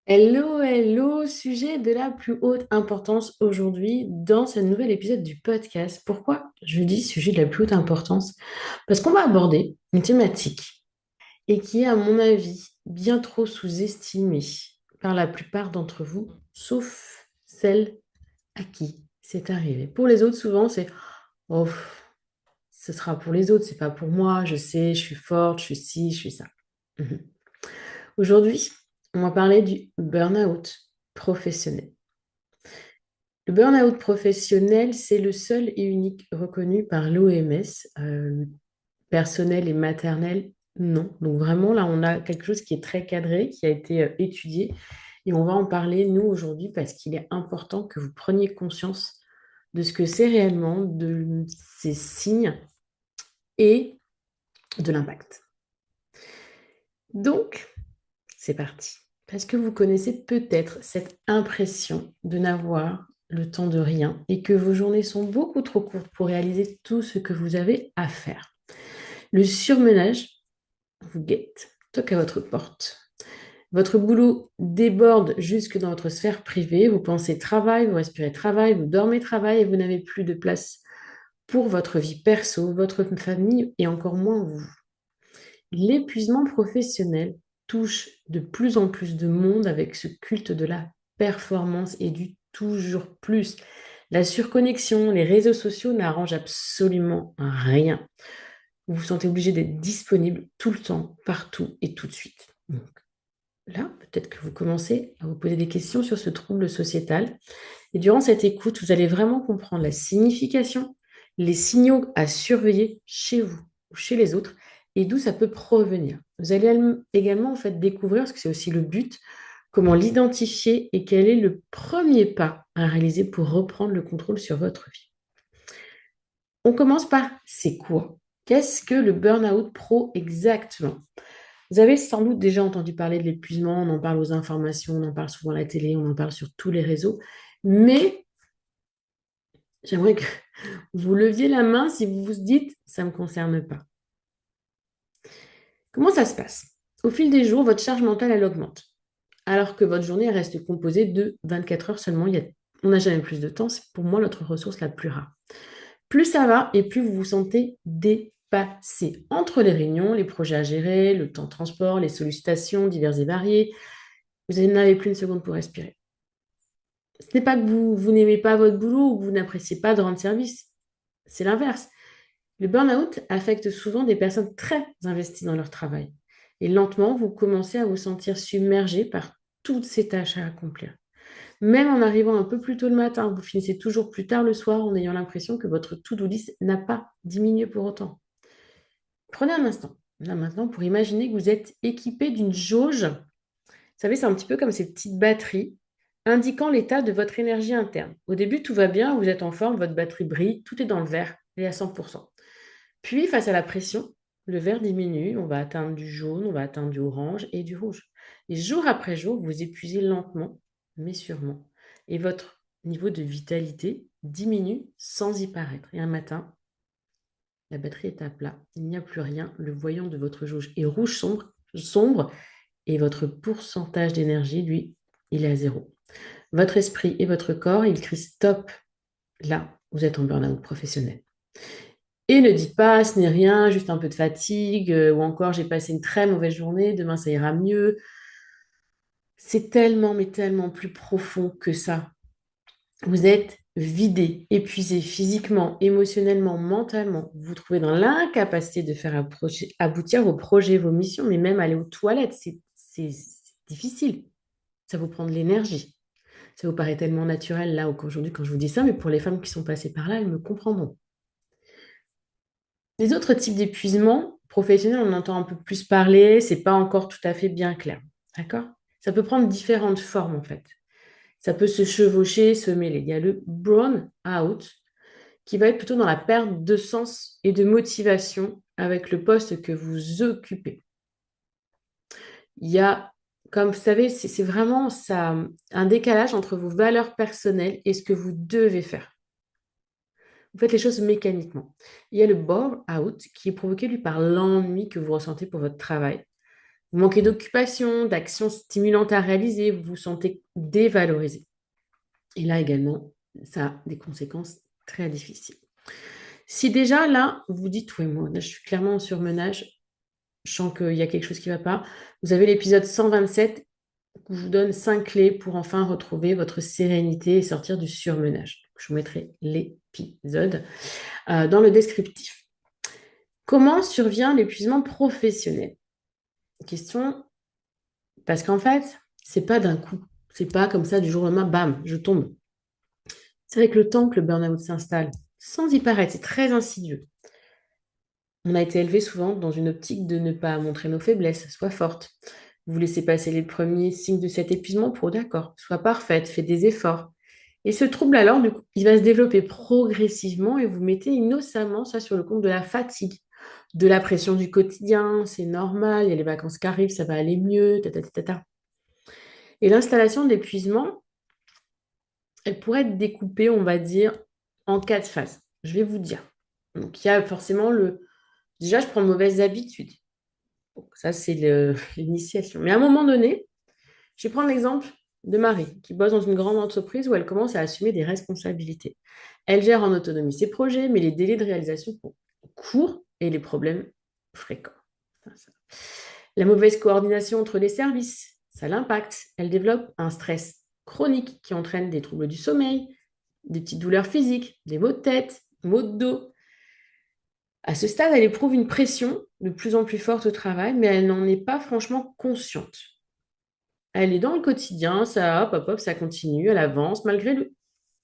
Hello, hello, sujet de la plus haute importance aujourd'hui dans ce nouvel épisode du podcast. Pourquoi je dis sujet de la plus haute importance? Parce qu'on va aborder une thématique et qui est, à mon avis, bien trop sous-estimée par la plupart d'entre vous, sauf celles à qui c'est arrivé. Pour les autres, souvent, c'est oh, ce sera pour les autres, c'est pas pour moi, je sais, je suis forte, je suis ci, je suis ça. Mhm. Aujourd'hui, on va parler du burn-out professionnel. Le burn-out professionnel, c'est le seul et unique reconnu par l'OMS. Personnel et maternel, non. Donc vraiment, là, on a quelque chose qui est très cadré, qui a été étudié. Et on va en parler, nous, aujourd'hui, parce qu'il est important que vous preniez conscience de ce que c'est réellement, de ces signes et de l'impact. Donc, c'est parti. Parce que vous connaissez peut-être cette impression de n'avoir le temps de rien et que vos journées sont beaucoup trop courtes pour réaliser tout ce que vous avez à faire. Le surmenage vous guette, toque à votre porte. Votre boulot déborde jusque dans votre sphère privée. Vous pensez travail, vous respirez travail, vous dormez travail et vous n'avez plus de place pour votre vie perso, votre famille et encore moins vous. L'épuisement professionnel touche de plus en plus de monde avec ce culte de la performance et du toujours plus. La surconnexion, les réseaux sociaux n'arrangent absolument rien. Vous vous sentez obligé d'être disponible tout le temps, partout et tout de suite. Donc là, peut-être que vous commencez à vous poser des questions sur ce trouble sociétal. Et durant cette écoute, vous allez vraiment comprendre la signification, les signaux à surveiller chez vous ou chez les autres et d'où ça peut provenir. Vous allez également en fait découvrir, parce que c'est aussi le but, comment l'identifier et quel est le premier pas à réaliser pour reprendre le contrôle sur votre vie. On commence par c'est quoi? Qu'est-ce que le burn-out pro exactement? Vous avez sans doute déjà entendu parler de l'épuisement, on en parle aux informations, on en parle souvent à la télé, on en parle sur tous les réseaux, mais j'aimerais que vous leviez la main si vous vous dites ça ne me concerne pas. Comment ça se passe? Au fil des jours, votre charge mentale, elle augmente, alors que votre journée reste composée de 24 heures seulement. On n'a jamais plus de temps, c'est pour moi notre ressource la plus rare. Plus ça va et plus vous vous sentez dépassé. Entre les réunions, les projets à gérer, le temps de transport, les sollicitations diverses et variées, vous n'avez plus une seconde pour respirer. Ce n'est pas que vous n'aimez pas votre boulot ou que vous n'appréciez pas de rendre service. C'est l'inverse. Le burn-out affecte souvent des personnes très investies dans leur travail. Et lentement, vous commencez à vous sentir submergé par toutes ces tâches à accomplir. Même en arrivant un peu plus tôt le matin, vous finissez toujours plus tard le soir en ayant l'impression que votre to-do list n'a pas diminué pour autant. Prenez un instant, là maintenant, pour imaginer que vous êtes équipé d'une jauge. Vous savez, c'est un petit peu comme ces petites batteries indiquant l'état de votre énergie interne. Au début, tout va bien, vous êtes en forme, votre batterie brille, tout est dans le vert, elle est à 100%. Puis, face à la pression, le vert diminue, on va atteindre du jaune, on va atteindre du orange et du rouge. Et jour après jour, vous épuisez lentement, mais sûrement. Et votre niveau de vitalité diminue sans y paraître. Et un matin, la batterie est à plat, il n'y a plus rien, le voyant de votre jauge est rouge sombre et votre pourcentage d'énergie, lui, il est à zéro. Votre esprit et votre corps, ils crient stop. Là, vous êtes en burn-out professionnel. Et ne dites pas, ce n'est rien, juste un peu de fatigue, ou encore j'ai passé une très mauvaise journée, demain ça ira mieux. C'est tellement, mais tellement plus profond que ça. Vous êtes vidé, épuisé physiquement, émotionnellement, mentalement. Vous vous trouvez dans l'incapacité de faire aboutir vos projets, vos missions, mais même aller aux toilettes, c'est difficile. Ça vous prend de l'énergie. Ça vous paraît tellement naturel là aujourd'hui quand je vous dis ça, mais pour les femmes qui sont passées par là, elles me comprendront. Les autres types d'épuisement professionnel, on entend un peu plus parler, c'est pas encore tout à fait bien clair. D'accord? Ça peut prendre différentes formes en fait. Ça peut se chevaucher, se mêler. Il y a le burn-out qui va être plutôt dans la perte de sens et de motivation avec le poste que vous occupez. Il y a, comme vous savez, c'est vraiment ça, un décalage entre vos valeurs personnelles et ce que vous devez faire. Vous faites les choses mécaniquement. Il y a le burn-out qui est provoqué lui par l'ennui que vous ressentez pour votre travail. Vous manquez d'occupation, d'actions stimulantes à réaliser, vous vous sentez dévalorisé. Et là également, ça a des conséquences très difficiles. Si déjà là, vous dites, oui, moi, là, je suis clairement en surmenage, je sens qu'il y a quelque chose qui ne va pas, vous avez l'épisode 127 où je vous donne 5 clés pour enfin retrouver votre sérénité et sortir du surmenage. Je vous mettrai l'épisode dans le descriptif. Comment survient l'épuisement professionnel? Question, parce qu'en fait, c'est pas d'un coup. C'est pas comme ça du jour au lendemain, bam, je tombe. C'est avec le temps que le burn-out s'installe, sans y paraître, c'est très insidieux. On a été élevé souvent dans une optique de ne pas montrer nos faiblesses, sois forte. Vous laissez passer les premiers signes de cet épuisement pour d'accord, sois parfaite, faites des efforts. Et ce trouble alors, du coup, il va se développer progressivement et vous mettez innocemment ça sur le compte de la fatigue, de la pression du quotidien, c'est normal, il y a les vacances qui arrivent, ça va aller mieux, ta. Et l'installation de l'épuisement, elle pourrait être découpée, on va dire, en 4 phases. Je vais vous dire. Donc, il y a forcément le... Déjà, je prends de mauvaises habitudes. Donc, ça, c'est l'initiation. Mais à un moment donné, je vais prendre l'exemple de Marie, qui bosse dans une grande entreprise où elle commence à assumer des responsabilités. Elle gère en autonomie ses projets, mais les délais de réalisation sont courts et les problèmes fréquents. La mauvaise coordination entre les services, ça l'impacte. Elle développe un stress chronique qui entraîne des troubles du sommeil, des petites douleurs physiques, des maux de tête, maux de dos. À ce stade, elle éprouve une pression de plus en plus forte au travail, mais elle n'en est pas franchement consciente. Elle est dans le quotidien, ça hop, hop, hop, ça continue, elle avance malgré le...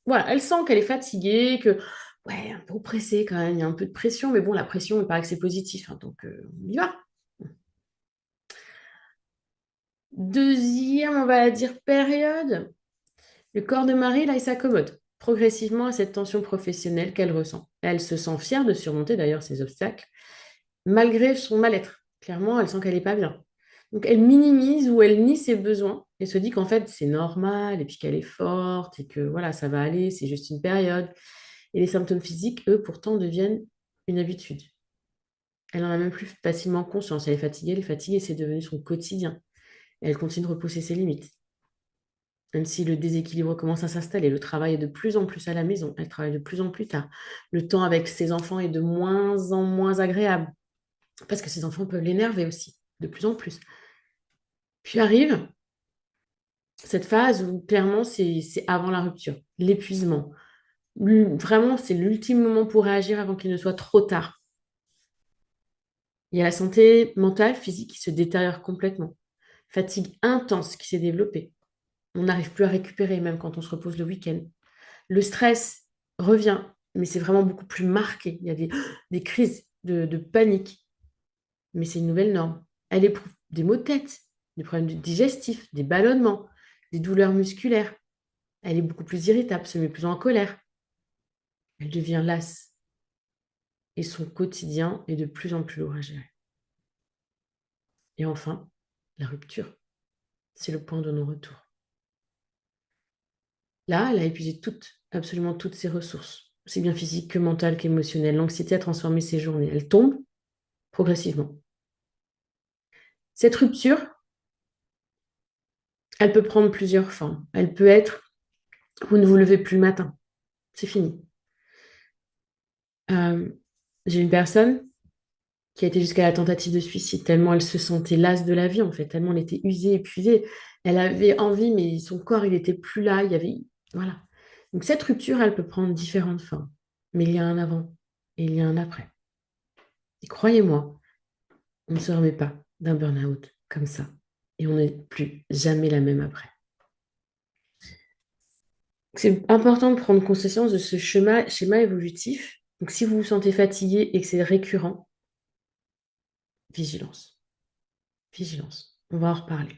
Voilà, elle sent qu'elle est fatiguée, que, ouais, un peu oppressée quand même, il y a un peu de pression, mais bon, la pression, il paraît que c'est positif, hein, donc on y va. Deuxième, on va dire, période, le corps de Marie, là, il s'accommode progressivement à cette tension professionnelle qu'elle ressent. Elle se sent fière de surmonter d'ailleurs ces obstacles, malgré son mal-être. Clairement, elle sent qu'elle n'est pas bien. Donc, elle minimise ou elle nie ses besoins et se dit qu'en fait, c'est normal et puis qu'elle est forte et que voilà, ça va aller, c'est juste une période. Et les symptômes physiques, eux, pourtant, deviennent une habitude. Elle en a même plus facilement conscience. Elle est fatiguée, c'est devenu son quotidien. Et elle continue de repousser ses limites. Même si le déséquilibre commence à s'installer, le travail est de plus en plus à la maison, elle travaille de plus en plus tard. Le temps avec ses enfants est de moins en moins agréable, parce que ses enfants peuvent l'énerver aussi, de plus en plus. Puis arrive cette phase où clairement c'est avant la rupture, l'épuisement. Vraiment, c'est l'ultime moment pour réagir avant qu'il ne soit trop tard. Il y a la santé mentale, physique qui se détériore complètement. Fatigue intense qui s'est développée. On n'arrive plus à récupérer même quand on se repose le week-end. Le stress revient, mais c'est vraiment beaucoup plus marqué. Il y a des crises de panique, mais c'est une nouvelle norme. Elle éprouve des maux de tête, des problèmes digestifs, des ballonnements, des douleurs musculaires. Elle est beaucoup plus irritable, se met plus en colère. Elle devient lasse et son quotidien est de plus en plus lourd à gérer. Et enfin, la rupture, c'est le point de non-retour. Là, elle a épuisé absolument toutes ses ressources, aussi bien physiques que mentales qu'émotionnelles. L'anxiété a transformé ses journées. Elle tombe progressivement. Cette rupture, elle peut prendre plusieurs formes. Elle peut être, vous ne vous levez plus le matin, c'est fini. Euh, j'ai une personne qui a été jusqu'à la tentative de suicide, tellement elle se sentait lasse de la vie, en fait, tellement elle était usée, épuisée. Elle avait envie, mais son corps, il n'était plus là. Il y avait... Voilà. Donc cette rupture, elle peut prendre différentes formes. Mais il y a un avant et il y a un après. Et croyez-moi, on ne se remet pas d'un burn-out comme ça. Et on n'est plus jamais la même après. C'est important de prendre conscience de ce schéma évolutif. Donc, si vous vous sentez fatigué et que c'est récurrent, vigilance. Vigilance. On va en reparler.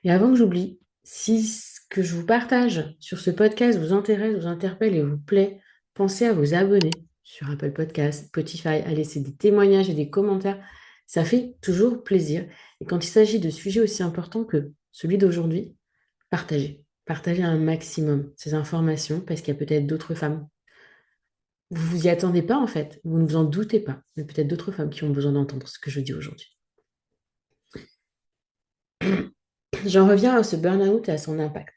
Et avant que j'oublie, si ce que je vous partage sur ce podcast vous intéresse, vous interpelle et vous plaît, pensez à vous abonner sur Apple Podcasts, Spotify, à laisser des témoignages et des commentaires. Ça fait toujours plaisir. Et quand il s'agit de sujets aussi importants que celui d'aujourd'hui, partagez. Partagez un maximum ces informations parce qu'il y a peut-être d'autres femmes. Vous vous y attendez pas en fait, vous ne vous en doutez pas, mais peut-être d'autres femmes qui ont besoin d'entendre ce que je dis aujourd'hui. J'en reviens à ce burn-out et à son impact.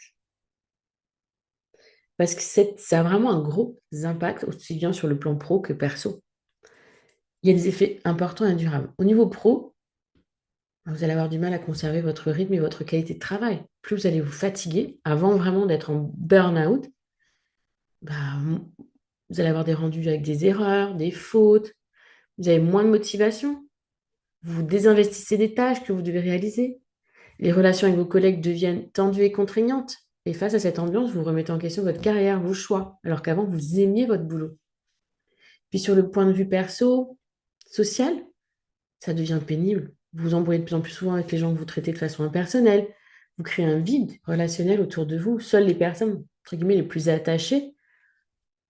Parce que ça a vraiment un gros impact, aussi bien sur le plan pro que perso. Il y a des effets importants et durables. Au niveau pro, vous allez avoir du mal à conserver votre rythme et votre qualité de travail. Plus vous allez vous fatiguer, avant vraiment d'être en burn-out, bah, vous allez avoir des rendus avec des erreurs, des fautes, vous avez moins de motivation, vous désinvestissez des tâches que vous devez réaliser. Les relations avec vos collègues deviennent tendues et contraignantes. Et face à cette ambiance, vous remettez en question votre carrière, vos choix, alors qu'avant, vous aimiez votre boulot. Puis sur le point de vue perso, social, ça devient pénible. Vous vous embrouillez de plus en plus souvent avec les gens que vous traitez de façon impersonnelle. Vous créez un vide relationnel autour de vous. Seules les personnes, entre guillemets, les plus attachées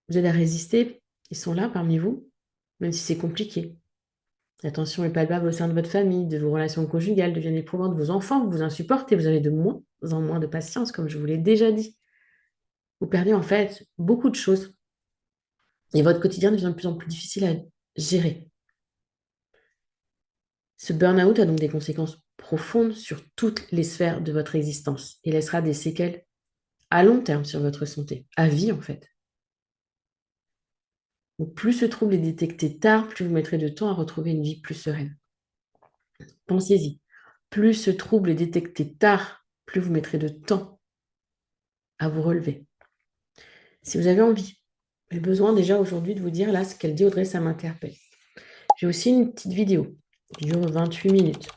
vous aident à résister. Ils sont là parmi vous, même si c'est compliqué. La tension est palpable au sein de votre famille, de vos relations conjugales, deviennent éprouvantes. Vos enfants vous insupportent et vous avez de moins en moins de patience, comme je vous l'ai déjà dit. Vous perdez en fait beaucoup de choses et votre quotidien devient de plus en plus difficile à gérer. Ce burn-out a donc des conséquences profondes sur toutes les sphères de votre existence et laissera des séquelles à long terme sur votre santé, à vie en fait. Donc, plus ce trouble est détecté tard, plus vous mettrez de temps à retrouver une vie plus sereine. Pensez-y. Plus ce trouble est détecté tard, plus vous mettrez de temps à vous relever. Si vous avez envie, j'ai besoin déjà aujourd'hui de vous dire là ce qu'elle dit Audrey, ça m'interpelle. J'ai aussi une petite vidéo qui dure 28 minutes.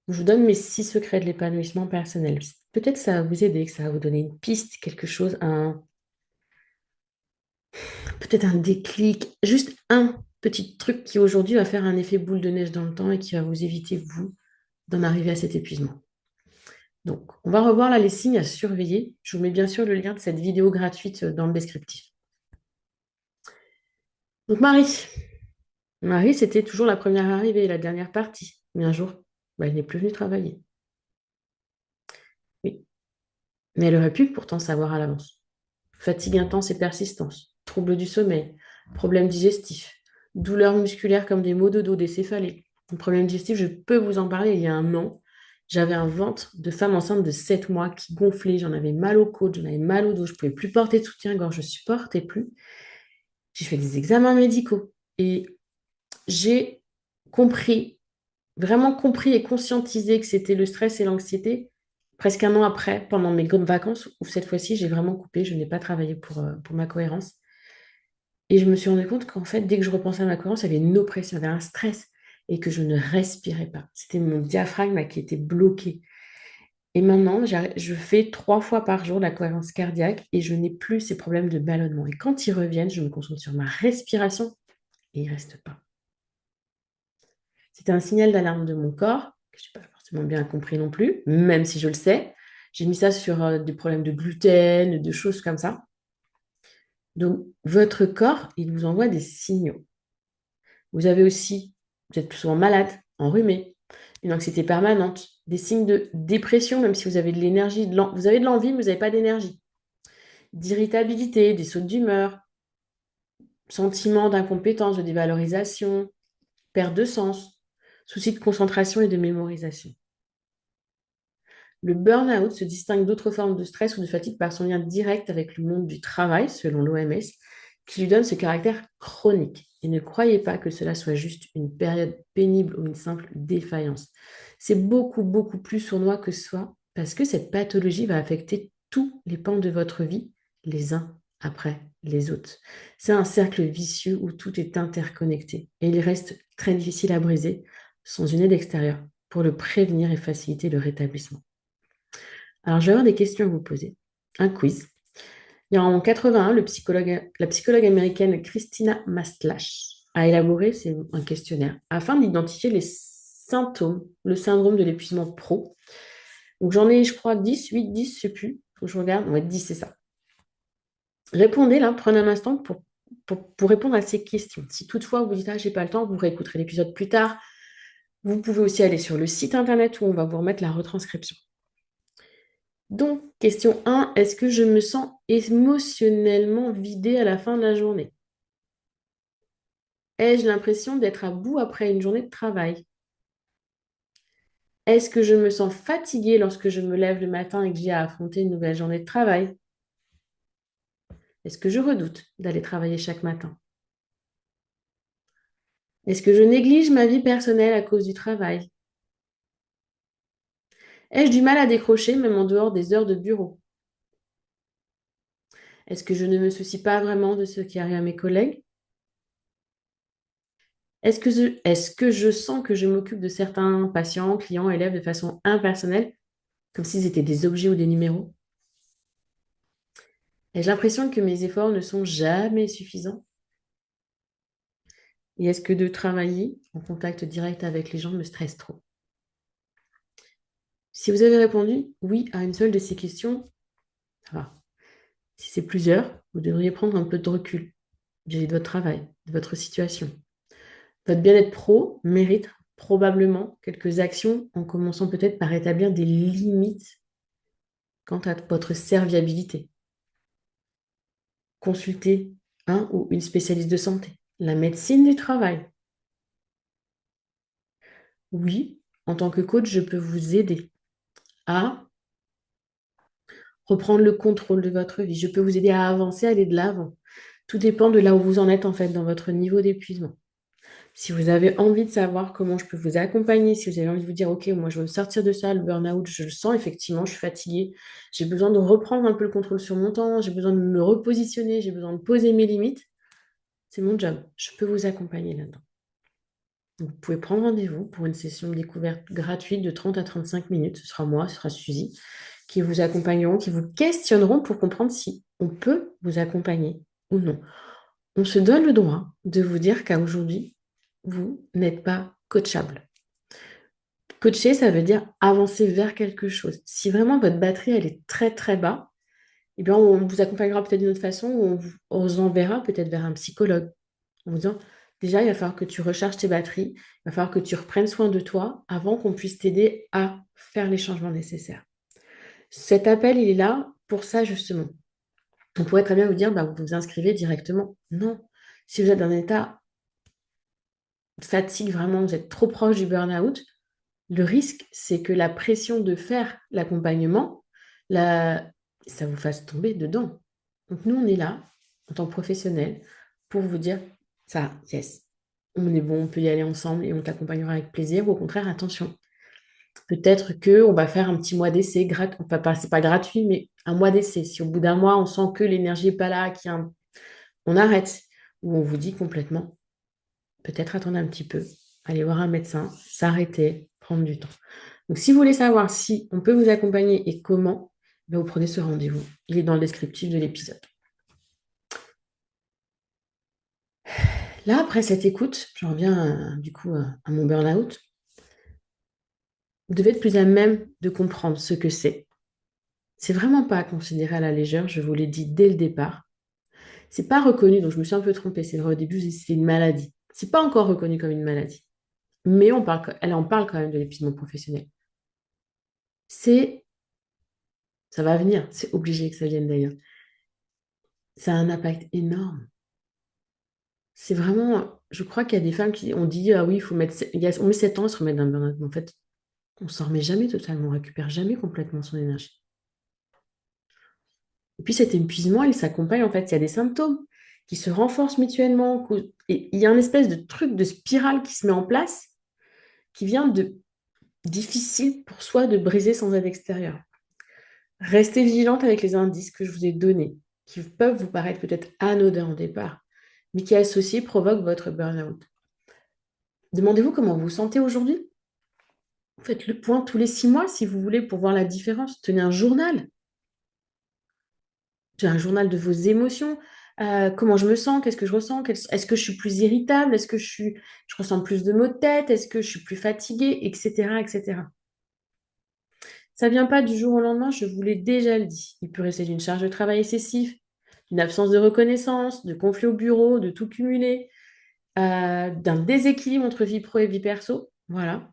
Je vous donne mes 6 secrets de l'épanouissement personnel. Peut-être que ça va vous aider, que ça va vous donner une piste, quelque chose, peut-être un déclic, juste un petit truc qui aujourd'hui va faire un effet boule de neige dans le temps et qui va vous éviter, vous, d'en arriver à cet épuisement. Donc, on va revoir là les signes à surveiller. Je vous mets bien sûr le lien de cette vidéo gratuite dans le descriptif. Donc, Marie, c'était toujours la première arrivée, la dernière partie. Mais un jour, elle n'est plus venue travailler. Oui. Mais elle aurait pu pourtant savoir à l'avance. Fatigue intense et persistance, troubles du sommeil, problèmes digestifs, douleurs musculaires comme des maux de dos, des céphalées. Un problème digestif, je peux vous en parler. Il y a un an, j'avais un ventre de femme enceinte de 7 mois qui gonflait. J'en avais mal aux côtes, j'en avais mal au dos. Je ne pouvais plus porter de soutien-gorge, je ne supportais plus. J'ai fait des examens médicaux et j'ai compris, vraiment compris et conscientisé que c'était le stress et l'anxiété presque un an après, pendant mes vacances, où cette fois-ci, j'ai vraiment coupé. Je n'ai pas travaillé pour ma cohérence. Et je me suis rendu compte qu'en fait, dès que je repensais à ma cohérence, il y avait une oppression, il y avait un stress et que je ne respirais pas. C'était mon diaphragme là, qui était bloqué. Et maintenant, je fais 3 fois par jour la cohérence cardiaque et je n'ai plus ces problèmes de ballonnement. Et quand ils reviennent, je me concentre sur ma respiration et ils ne restent pas. C'était un signal d'alarme de mon corps, que je n'ai pas forcément bien compris non plus, même si je le sais. J'ai mis ça sur des problèmes de gluten, de choses comme ça. Donc, votre corps, il vous envoie des signaux. Vous avez aussi, vous êtes plus souvent malade, enrhumé, une anxiété permanente, des signes de dépression, même si vous avez de l'énergie, vous avez de l'envie, mais vous n'avez pas d'énergie, d'irritabilité, des sautes d'humeur, sentiment d'incompétence, de dévalorisation, perte de sens, soucis de concentration et de mémorisation. Le burn-out se distingue d'autres formes de stress ou de fatigue par son lien direct avec le monde du travail, selon l'OMS, qui lui donne ce caractère chronique. Et ne croyez pas que cela soit juste une période pénible ou une simple défaillance. C'est beaucoup, beaucoup plus sournois que soi, parce que cette pathologie va affecter tous les pans de votre vie, les uns après les autres. C'est un cercle vicieux où tout est interconnecté. Et il reste très difficile à briser sans une aide extérieure pour le prévenir et faciliter le rétablissement. Alors, je vais avoir des questions à vous poser. Un quiz. Il y a en 81, la psychologue américaine Christina Maslach a élaboré un questionnaire afin d'identifier les symptômes, le syndrome de l'épuisement pro. Donc, j'en ai, je crois, 10, 8, 10, je ne sais plus. Faut que je regarde. Ouais, 10, c'est ça. Répondez là, prenez un instant pour répondre à ces questions. Si toutefois vous dites, ah, j'ai pas le temps, vous réécouterez l'épisode plus tard. Vous pouvez aussi aller sur le site internet où on va vous remettre la retranscription. Donc, question 1, est-ce que je me sens émotionnellement vidée à la fin de la journée? Ai-je l'impression d'être à bout après une journée de travail? Est-ce que je me sens fatiguée lorsque je me lève le matin et que j'ai à affronter une nouvelle journée de travail? Est-ce que je redoute d'aller travailler chaque matin? Est-ce que je néglige ma vie personnelle à cause du travail? Ai-je du mal à décrocher même en dehors des heures de bureau? Est-ce que je ne me soucie pas vraiment de ce qui arrive à mes collègues? Est-ce que je sens que je m'occupe de certains patients, clients, élèves de façon impersonnelle, comme s'ils étaient des objets ou des numéros? Ai-je l'impression que mes efforts ne sont jamais suffisants? Et est-ce que de travailler en contact direct avec les gens me stresse trop? Si vous avez répondu oui à une seule de ces questions, ça va. Si c'est plusieurs, vous devriez prendre un peu de recul vis-à-vis de votre travail, de votre situation. Votre bien-être pro mérite probablement quelques actions en commençant peut-être par établir des limites quant à votre serviabilité. Consultez un ou une spécialiste de santé. La médecine du travail. Oui, en tant que coach, je peux vous aider à reprendre le contrôle de votre vie. Je peux vous aider à avancer, à aller de l'avant. Tout dépend de là où vous en êtes en fait dans votre niveau d'épuisement. Si vous avez envie de savoir comment je peux vous accompagner, si vous avez envie de vous dire, OK, moi je veux sortir de ça, le burn-out, je le sens effectivement, je suis fatiguée, j'ai besoin de reprendre un peu le contrôle sur mon temps, j'ai besoin de me repositionner, j'ai besoin de poser mes limites, c'est mon job. Je peux vous accompagner là-dedans. Donc, vous pouvez prendre rendez-vous pour une session de découverte gratuite de 30 à 35 minutes. Ce sera moi, ce sera Suzy, qui vous accompagneront, qui vous questionneront pour comprendre si on peut vous accompagner ou non. On se donne le droit de vous dire qu'à aujourd'hui, vous n'êtes pas coachable. Coacher, ça veut dire avancer vers quelque chose. Si vraiment votre batterie, elle est très très bas, eh bien, on vous accompagnera peut-être d'une autre façon ou on vous enverra peut-être vers un psychologue en vous disant, déjà, il va falloir que tu recharges tes batteries, il va falloir que tu reprennes soin de toi avant qu'on puisse t'aider à faire les changements nécessaires. Cet appel, il est là pour ça, justement. On pourrait très bien vous dire, bah, vous vous inscrivez directement. Non. Si vous êtes dans un état de fatigue, vraiment, vous êtes trop proche du burn-out, le risque, c'est que la pression de faire l'accompagnement, ça vous fasse tomber dedans. Donc nous, on est là, en tant que professionnels, pour vous dire, ça, yes, on est bon, on peut y aller ensemble et on t'accompagnera avec plaisir. Ou au contraire, attention, peut-être qu'on va faire un petit mois d'essai, enfin, c'est pas gratuit, mais un mois d'essai. Si au bout d'un mois, on sent que l'énergie n'est pas là, on arrête. Ou on vous dit complètement, peut-être attendre un petit peu, aller voir un médecin, s'arrêter, prendre du temps. Donc, si vous voulez savoir si on peut vous accompagner et comment, ben, vous prenez ce rendez-vous. Il est dans le descriptif de l'épisode. Là, après cette écoute, j'en reviens du coup à mon burn-out. Vous devez être plus à même de comprendre ce que c'est. C'est vraiment pas à considérer à la légère, je vous l'ai dit dès le départ. C'est pas reconnu, donc je me suis un peu trompée. C'est vrai, au début, c'est une maladie. C'est pas encore reconnu comme une maladie. Mais elle en parle quand même de l'épuisement professionnel. C'est, ça va venir, c'est obligé que ça vienne d'ailleurs. Ça a un impact énorme. C'est vraiment, je crois qu'il y a des femmes qui ont dit, ah oui, il faut mettre, on met 7 ans à se remettre d'un burn-out. Mais en fait, on s'en remet jamais totalement, on récupère jamais complètement son énergie. Et puis cet épuisement, il s'accompagne, en fait, il y a des symptômes qui se renforcent mutuellement. Et il y a un espèce de truc, de spirale qui se met en place, qui vient de difficile pour soi de briser sans aide extérieure. Restez vigilante avec les indices que je vous ai donnés, qui peuvent vous paraître peut-être anodins au départ, mais qui associés provoquent votre burn-out. Demandez-vous comment vous vous sentez aujourd'hui. Faites le point tous les 6 mois si vous voulez pour voir la différence. Tenez un journal. J'ai un journal de vos émotions. Comment je me sens, qu'est-ce que je ressens, est-ce que je suis plus irritable, est-ce que je ressens plus de maux de tête, est-ce que je suis plus fatiguée, etc., etc. Ça ne vient pas du jour au lendemain, je vous l'ai déjà dit. Il peut rester d'une charge de travail excessive, d'une absence de reconnaissance, de conflits au bureau, de tout cumuler, d'un déséquilibre entre vie pro et vie perso. Voilà.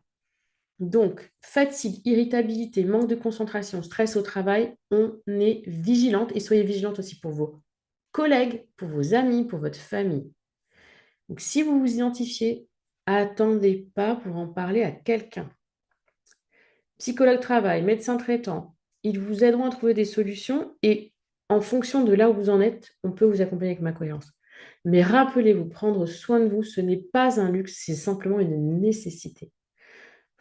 Donc, fatigue, irritabilité, manque de concentration, stress au travail, on est vigilante et soyez vigilante aussi pour vos collègues, pour vos amis, pour votre famille. Donc, si vous vous identifiez, attendez pas pour en parler à quelqu'un. psychologue travail, médecin traitant, ils vous aideront à trouver des solutions et en fonction de là où vous en êtes, on peut vous accompagner avec ma cohérence. Mais rappelez-vous, prendre soin de vous, ce n'est pas un luxe, c'est simplement une nécessité.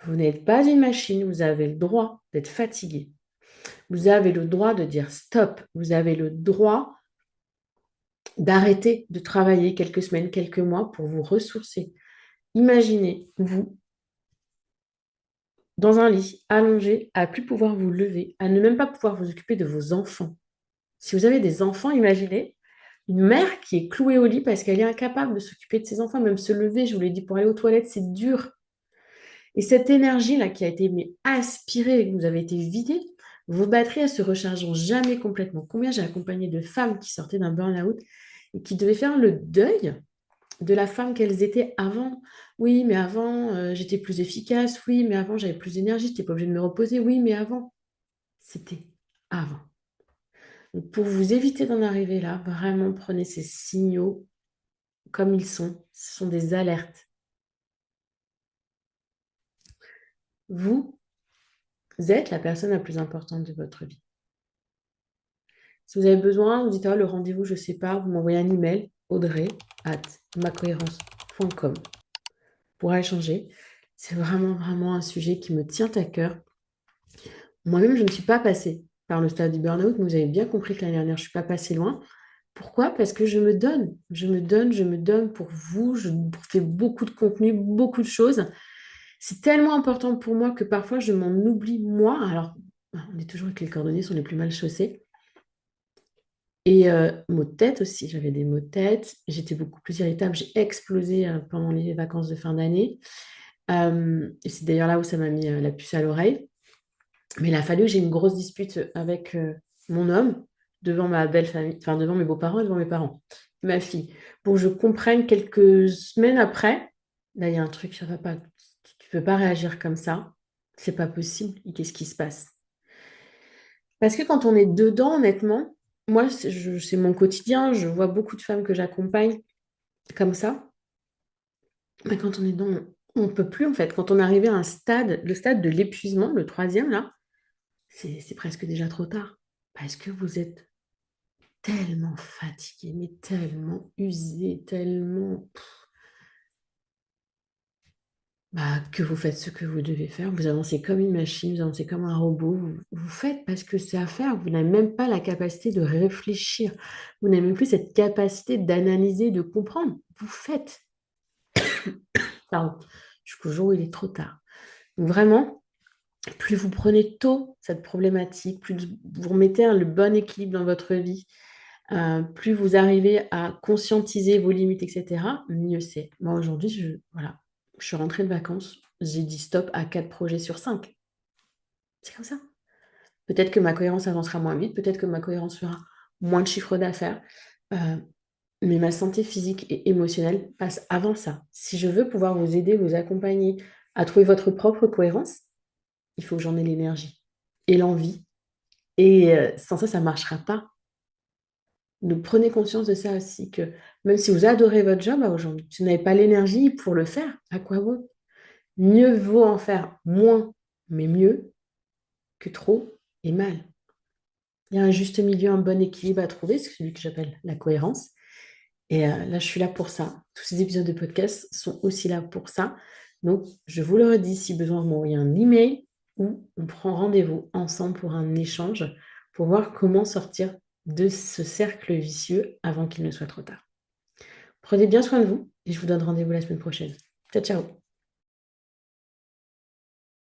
Vous n'êtes pas une machine, vous avez le droit d'être fatigué. Vous avez le droit de dire stop. Vous avez le droit d'arrêter de travailler quelques semaines, quelques mois pour vous ressourcer. Imaginez, vous, dans un lit, allongé, à plus pouvoir vous lever, à ne même pas pouvoir vous occuper de vos enfants. Si vous avez des enfants, imaginez une mère qui est clouée au lit parce qu'elle est incapable de s'occuper de ses enfants, même se lever, je vous l'ai dit, pour aller aux toilettes, c'est dur. Et cette énergie-là qui a été aspirée et que vous avez été vidée, vos batteries, elles se rechargeront jamais complètement. Combien j'ai accompagné de femmes qui sortaient d'un burn-out et qui devaient faire le deuil de la femme qu'elles étaient avant. Oui, mais avant, j'étais plus efficace. Oui, mais avant, j'avais plus d'énergie. Je n'étais pas obligée de me reposer. Oui, mais avant, c'était avant. Donc, pour vous éviter d'en arriver là, vraiment prenez ces signaux comme ils sont. Ce sont des alertes. Vous êtes la personne la plus importante de votre vie. Si vous avez besoin, vous dites le rendez-vous, je ne sais pas, vous m'envoyez un email, audrey@macohérence.com pour échanger. C'est vraiment, vraiment un sujet qui me tient à cœur. Moi-même, je ne suis pas passée par le stade du burn-out, mais vous avez bien compris que l'année dernière, je ne suis pas passée loin. Pourquoi? Parce que je me donne. Je me donne pour vous. Je fais beaucoup de contenu, beaucoup de choses. C'est tellement important pour moi que parfois, je m'en oublie moi. Alors, on est toujours avec les cordonniers sont les plus mal chaussés. Et maux de tête aussi, j'avais des maux de tête, j'étais beaucoup plus irritable, j'ai explosé pendant les vacances de fin d'année. Et c'est d'ailleurs là où ça m'a mis la puce à l'oreille. Mais il a fallu que j'ai une grosse dispute avec mon homme devant ma belle famille, enfin devant mes beaux-parents et devant mes parents, ma fille, pour que je comprenne quelques semaines après, là il y a un truc, ça va pas, tu peux pas réagir comme ça, c'est pas possible, et qu'est-ce qui se passe? Parce que quand on est dedans, honnêtement, moi, c'est mon quotidien, je vois beaucoup de femmes que j'accompagne comme ça. Mais quand on est dedans, on ne peut plus, en fait. Quand on est arrivé à un stade, le stade de l'épuisement, le troisième, là, c'est presque déjà trop tard. Parce que vous êtes tellement fatigué, mais tellement usé, tellement... Bah, que vous faites ce que vous devez faire, vous avancez comme une machine, vous avancez comme un robot, vous faites parce que c'est à faire, vous n'avez même pas la capacité de réfléchir, vous n'avez même plus cette capacité d'analyser, de comprendre, vous faites. Pardon, jusqu'au jour où il est trop tard. Donc vraiment, plus vous prenez tôt cette problématique, plus vous remettez le bon équilibre dans votre vie, plus vous arrivez à conscientiser vos limites, etc., mieux c'est. Moi aujourd'hui, voilà, je suis rentrée de vacances, j'ai dit stop à 4 projets sur 5. C'est comme ça. Peut-être que ma cohérence avancera moins vite, peut-être que ma cohérence fera moins de chiffre d'affaires, euh, mais ma santé physique et émotionnelle passe avant ça. Si je veux pouvoir vous aider, vous accompagner à trouver votre propre cohérence, il faut que j'en ai l'énergie et l'envie. Et sans ça, ça ne marchera pas. Donc prenez conscience de ça aussi, que même si vous adorez votre job aujourd'hui, si vous n'avez pas l'énergie pour le faire, à quoi bon? Mieux vaut en faire moins, mais mieux, que trop et mal. Il y a un juste milieu, un bon équilibre à trouver, c'est celui que j'appelle la cohérence. Et là, je suis là pour ça. Tous ces épisodes de podcast sont aussi là pour ça. Donc, je vous le redis, si besoin, vous m'envoyez un email ou on prend rendez-vous ensemble pour un échange pour voir comment sortir de ce cercle vicieux avant qu'il ne soit trop tard. Prenez bien soin de vous et je vous donne rendez-vous la semaine prochaine. Ciao, ciao!